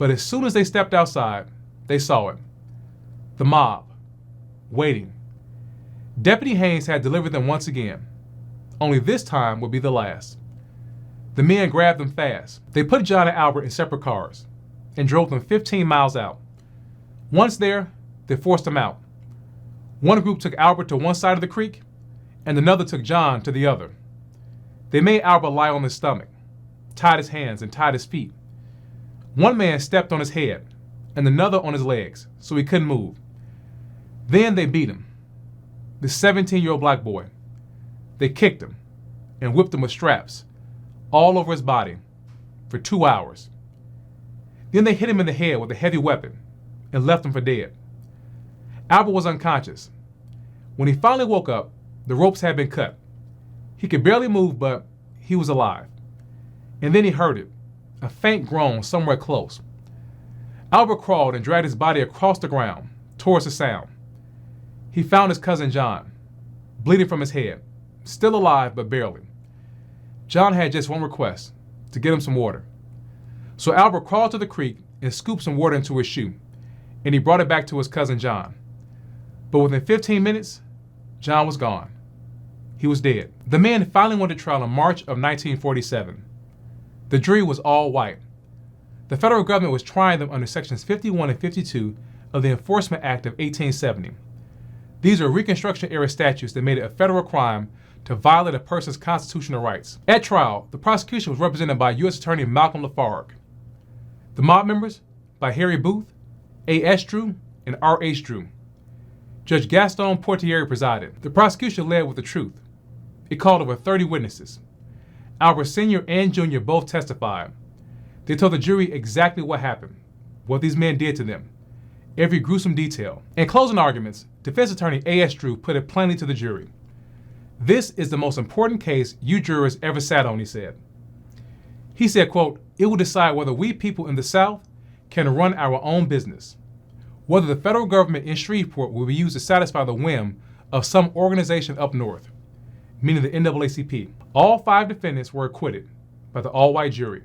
But as soon as they stepped outside, they saw it. The mob, waiting. Deputy Haynes had delivered them once again. Only this time would be the last. The men grabbed them fast. They put John and Albert in separate cars and drove them 15 miles out. Once there, they forced them out. One group took Albert to one side of the creek, and another took John to the other. They made Albert lie on his stomach, tied his hands and tied his feet. One man stepped on his head and another on his legs, so he couldn't move. Then they beat him, the 17-year-old black boy. They kicked him and whipped him with straps all over his body for 2 hours. Then they hit him in the head with a heavy weapon and left him for dead. Albert was unconscious. When he finally woke up, the ropes had been cut. He could barely move, but he was alive. And then he heard it, a faint groan somewhere close. Albert crawled and dragged his body across the ground towards the sound. He found his cousin John, bleeding from his head, still alive but barely. John had just one request, to get him some water. So Albert crawled to the creek and scooped some water into his shoe, and he brought it back to his cousin John. But within 15 minutes, John was gone. He was dead. The men finally went to trial in March of 1947. The jury was all white. The federal government was trying them under sections 51 and 52 of the Enforcement Act of 1870. These are Reconstruction-era statutes that made it a federal crime to violate a person's constitutional rights. At trial, the prosecution was represented by U.S. Attorney Malcolm Lafargue. The mob members by Harry Booth, A.S. Drew, and R.H. Drew. Judge Gaston Portieri presided. The prosecution led with the truth. It called over 30 witnesses. Albert Sr. and Jr. both testified. They told the jury exactly what happened, what these men did to them, every gruesome detail. In closing arguments, defense attorney A.S. Drew put it plainly to the jury. "This is the most important case you jurors ever sat on," he said. He said, quote, "It will decide whether we people in the South can run our own business, whether the federal government in Shreveport will be used to satisfy the whim of some organization up north," meaning the NAACP. All 5 defendants were acquitted by the all-white jury.